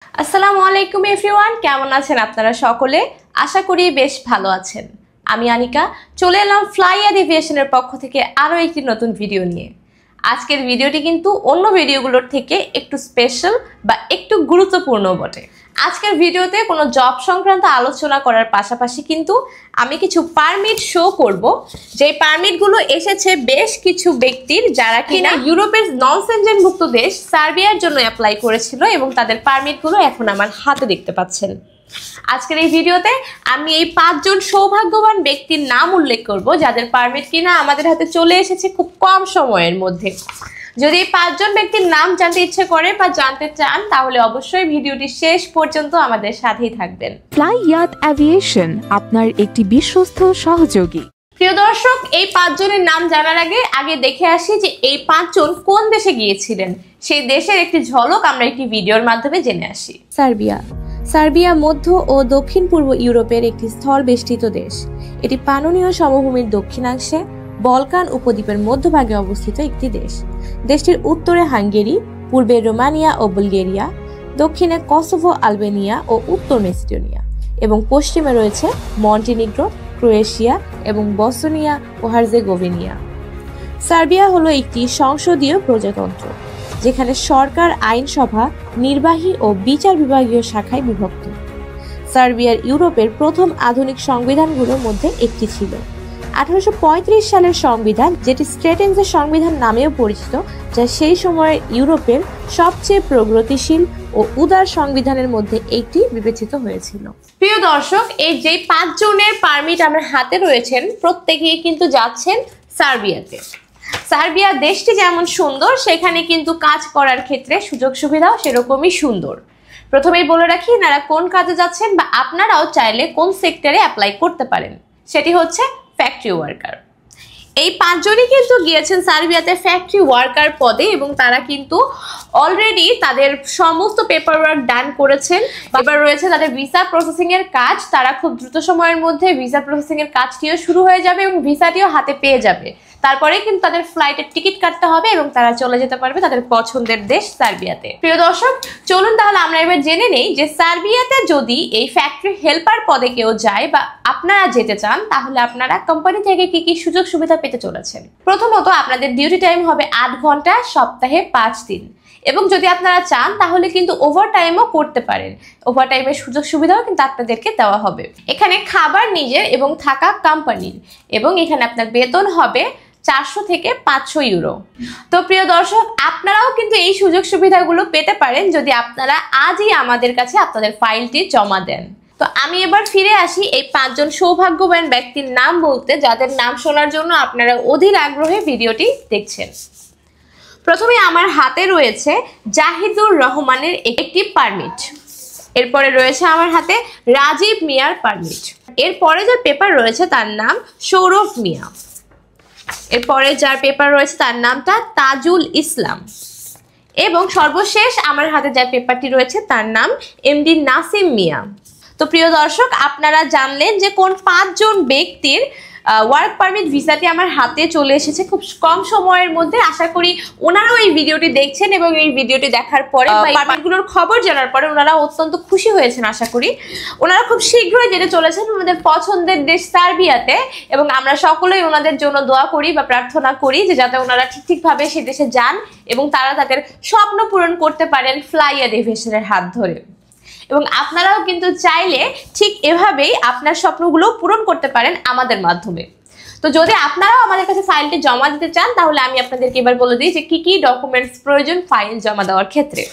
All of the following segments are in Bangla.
আসসালামু আলাইকুম এভরিওয়ান, কেমন আছেন আপনারা সকলে? আশা করি বেশ ভালো আছেন। আমি আনিকা চলে এলাম ফ্লাইয়াদ এভিয়েশনের পক্ষ থেকে আরও একটি নতুন ভিডিও নিয়ে। আজকের ভিডিওটি কিন্তু অন্য ভিডিওগুলোর থেকে একটু স্পেশাল বা একটু গুরুত্বপূর্ণ বটে। আজকের ভিডিওতে কোনো জব সংক্রান্ত আলোচনা করার পাশাপাশি কিন্তু আমি কিছু পারমিট শো করব, যেই পারমিটগুলো এসেছে বেশ কিছু ব্যক্তির যারা কিনা ইউরোপের নন সেনজেনভুক্ত দেশ সার্বিয়ার জন্য অ্যাপ্লাই করেছিল এবং তাদের পারমিটগুলো এখন আমার হাতে দেখতে পাচ্ছেন। আজকের এই ভিডিওতে আমি এই 5 জন সৌভাগ্যবান ব্যক্তির নাম উল্লেখ করব যাদের পারমিট কিনা আমাদের হাতে চলে এসেছে খুব কম সময়ের মধ্যে। যদি এই 5 জন ব্যক্তির নাম জানতে ইচ্ছে করে বা জানতে চান তাহলে অবশ্যই ভিডিওটি শেষ পর্যন্ত আমাদের সাথেই থাকবেন। ফ্লাইয়াদ এভিয়েশন আপনার একটি বিশ্বস্ত সহযোগী। প্রিয় দর্শক, এই 5 জনের নাম জানার আগে দেখে আসি যে এই 5 জন কোন দেশে গিয়েছিলেন। সেই দেশের একটি ঝলক আমরা একটি ভিডিওর মাধ্যমে জেনে আসি। সার্বিয়া মধ্য ও দক্ষিণ পূর্ব ইউরোপের একটি স্থল বেষ্টিত দেশ। এটি পাননীয় সমভূমির দক্ষিণাংশে বলকান উপদ্বীপের মধ্যভাগে অবস্থিত একটি দেশ। দেশটির উত্তরে হাঙ্গেরি, পূর্বে রোমানিয়া ও বুলগেরিয়া, দক্ষিণে কসোভো, আলবেনিয়া ও উত্তর মেসিডোনিয়া এবং পশ্চিমে রয়েছে মন্টিনিগ্রো, ক্রোয়েশিয়া এবং বসনিয়া ও হার্জেগোভিনা। সার্বিয়া হলো একটি সংসদীয় প্রজাতন্ত্র যেখানে সরকার আইনসভা, নির্বাহী ও বিচার বিভাগীয় শাখায় বিভক্ত। সার্বিয়ার ইউরোপের প্রথম আধুনিক সংবিধানগুলোর মধ্যে একটি ছিল। 1835 সালের সংবিধান, যেটি স্ট্রেটেন্সের সংবিধান নামেও পরিচিত, যা সেই সময়ের ইউরোপের সবচেয়ে প্রগতিশীল ও উদার সংবিধানের মধ্যে একটি বিবেচিত হয়েছিল। প্রিয় দর্শক, এই যে 5 জনের পারমিট আমার হাতে রয়েছেন প্রত্যেকেই কিন্তু যাচ্ছেন সার্বিয়াতে। সার্বিয়া দেশটি যেমন সুন্দর, সেখানে কিন্তু কাজ করার ক্ষেত্রে সুযোগ সুবিধাও সেরকমই সুন্দর। প্রথমেই বলে রাখি এনারা কোন কাজে যাচ্ছেন বা আপনারাও চাইলে কোন সেক্টরে অ্যাপ্লাই করতে পারেন। সেটি হচ্ছে ফ্যাক্টরি ওয়ার্কার। এই 5 জনই কিন্তু গিয়েছেন সার্বিয়াতে ফ্যাক্টরি ওয়ার্কার পদে এবং তারা কিন্তু অলরেডি তাদের সমস্ত পেপার ওয়ার্ক ডান করেছেন। এবার রয়েছে তাদের ভিসা প্রসেসিং এর কাজ। তারা খুব দ্রুত সময়ের মধ্যে ভিসা প্রসেসিং এর কাজটিও শুরু হয়ে যাবে এবং ভিসাটিও হাতে পেয়ে যাবে। তারপরে কিন্তু তাদের ফ্লাইটের টিকিট কাটতে হবে এবং তারা চলে যেতে পারবে তাদের পছন্দের দেশ সার্বিয়াতে। প্রিয় দর্শক, চলুন তাহলে আমরা এবার জেনে নেই যে সার্বিয়াতে যদি এই ফ্যাক্টরি হেল্পার পদে কেউ যায় বা আপনারা যেতে চান তাহলে আপনারা কোম্পানি থেকে কি কি সুযোগ সুবিধা পেতে চলেছেন। প্রথমত, আপনাদের ডিউটি টাইম হবে 8 ঘন্টা, সপ্তাহে 5 দিন। এবং যদি আপনারা চান তাহলে কিন্তু ওভারটাইমও করতে পারেন। ওভারটাইমের সুযোগ সুবিধাও কিন্তু আপনাদেরকে দেওয়া হবে। এখানে খাবার নিজের এবং থাকা কোম্পানির, এবং এখানে আপনার বেতন হবে 400 থেকে 500 ইউরো। তো প্রিয় দর্শক, আপনারাও কিন্তু এই সুযোগ সুবিধাগুলো পেতে পারেন যদি আপনারা আজই আমাদের কাছে আপনাদের ফাইলটি জমা দেন। তো আমি এবার ফিরে আসি এই 5 জন সৌভাগ্যবান ব্যক্তির নাম বলতে, যাদের নাম শোনার জন্য আপনারা অধীর আগ্রহে ভিডিওটি দেখছেন। প্রথমে আমার হাতে রয়েছে জাহিদুর রহমানের একটি পারমিট। এরপরে রয়েছে আমার হাতে রাজীব মিয়ার পারমিট। এরপরে যে পেপার রয়েছে তার নাম সৌরভ মিয়া। এরপরে যার পেপার রয়েছে তার নামটা তাজুল ইসলাম। এবং সর্বশেষ আমার হাতে যে পেপারটি রয়েছে তার নাম এমডি নাসিম মিয়া। তো প্রিয় দর্শক, আপনারা জানলেন যে কোন 5 জন ব্যক্তির ওয়ার্ক পারমিট ভিসাটি আমার হাতে চলে এসেছে খুব কম সময়ের মধ্যে। আশা করি ওনারাও এই ভিডিওটি দেখছেন এবং এই ভিডিওটি দেখার পরে পারমিটগুলোর খবর জানার পরে ওনারা অত্যন্ত খুশি হয়েছেন। আশা করি ওনারা খুব শীঘ্রই যেতে চলেছেন ওনাদের পছন্দের দেশ সার্বিয়াতে, এবং আমরা সকলেই ওনাদের জন্য দোয়া করি বা প্রার্থনা করি যে যাতে ওনারা ঠিকভাবে সে দেশে যান এবং তারা তাদের স্বপ্ন পূরণ করতে পারেন ফ্লাইয়াদ এভিয়েশনের হাত ধরে। এবং আপনারাও কিন্তু চাইলে ঠিক এভাবেই আপনার স্বপ্নগুলো পূরণ করতে পারেন আমাদের মাধ্যমে। তো যদি আপনারাও আমাদের কাছে ফাইলটি জমা দিতে চান তাহলে আমি আপনাদেরকে এবার বলে দিই যে কি কি ডকুমেন্টস প্রয়োজন ফাইল জমা দেওয়ার ক্ষেত্রে।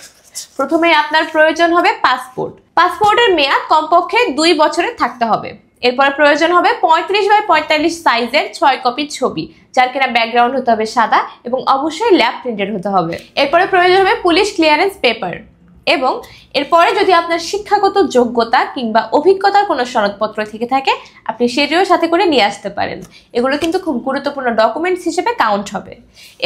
প্রথমে আপনার প্রয়োজন হবে পাসপোর্ট। পাসপোর্টের মেয়াদ কমপক্ষে 2 বছরের থাকতে হবে। এরপর প্রয়োজন হবে 35x45 সাইজের 6 কপি ছবি, যার কিনা ব্যাকগ্রাউন্ড হতে হবে সাদা এবং অবশ্যই ল্যাব প্রিন্টেড হতে হবে। এরপরে প্রয়োজন হবে পুলিশ ক্লিয়ারেন্স পেপার। এবং এরপরে যদি আপনার শিক্ষাগত যোগ্যতা কিংবা অভিজ্ঞতার কোনো সনদপত্র থেকে থাকে আপনি সেটিও সাথে করে নিয়ে আসতে পারেন। এগুলো কিন্তু খুব গুরুত্বপূর্ণ ডকুমেন্টস হিসেবে কাউন্ট হবে।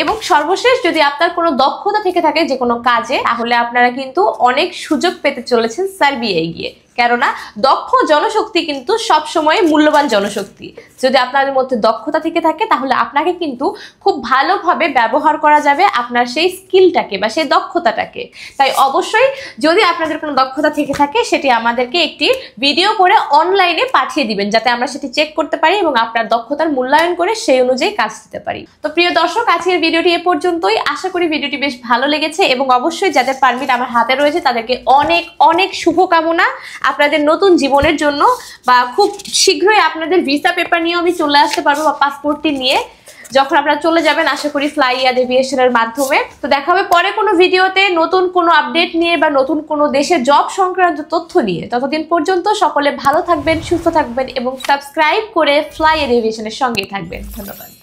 এবং সর্বশেষ যদি আপনার কোনো দক্ষতা থেকে থাকে যে কোনো কাজে, তাহলে আপনারা কিন্তু অনেক সুযোগ পেতে চলেছেন সার্বিয়ায় গিয়ে। কেননা দক্ষ জনশক্তি কিন্তু সবসময় মূল্যবান জনশক্তি। যদি আপনাদের মধ্যে দক্ষতা থেকে থাকে তাহলে আপনাকে কিন্তু খুব ভালোভাবে ব্যবহার করা যাবে আপনার সেই স্কিলটাকে বা সেই দক্ষতাটাকে। তাই অবশ্যই যদি আপনাদের কোনো দক্ষতা থেকে থাকে সেটি আমাদেরকে একটি ভিডিও করে অনলাইনে পাঠিয়ে দিবেন, যাতে আমরা সেটি চেক করতে পারি এবং আপনার দক্ষতার মূল্যায়ন করে সেই অনুযায়ী কাজ দিতে পারি। তো প্রিয় দর্শক, আজকের ভিডিওটি এ পর্যন্তই। আশা করি ভিডিওটি বেশ ভালো লেগেছে এবং অবশ্যই যাদের পারমিট আমার হাতে রয়েছে তাদেরকে অনেক অনেক শুভকামনা আপনাদের নতুন জীবনের জন্য, বা খুব শীঘ্রই আপনাদের ভিসা পেপার নিয়ে আমি চলে আসতে পারবো বা পাসপোর্টটি নিয়ে যখন আপনারা চলে যাবেন, আশা করি ফ্লাইয়াদ এভিয়েশনের মাধ্যমে। তো দেখা হবে পরে কোনো ভিডিওতে নতুন কোনো আপডেট নিয়ে বা নতুন কোনো দেশের জব সংক্রান্ত তথ্য নিয়ে। ততদিন পর্যন্ত সকলে ভালো থাকবেন, সুস্থ থাকবেন এবং সাবস্ক্রাইব করে ফ্লাইয়াদ এভিয়েশনের সঙ্গেই থাকবেন। ধন্যবাদ।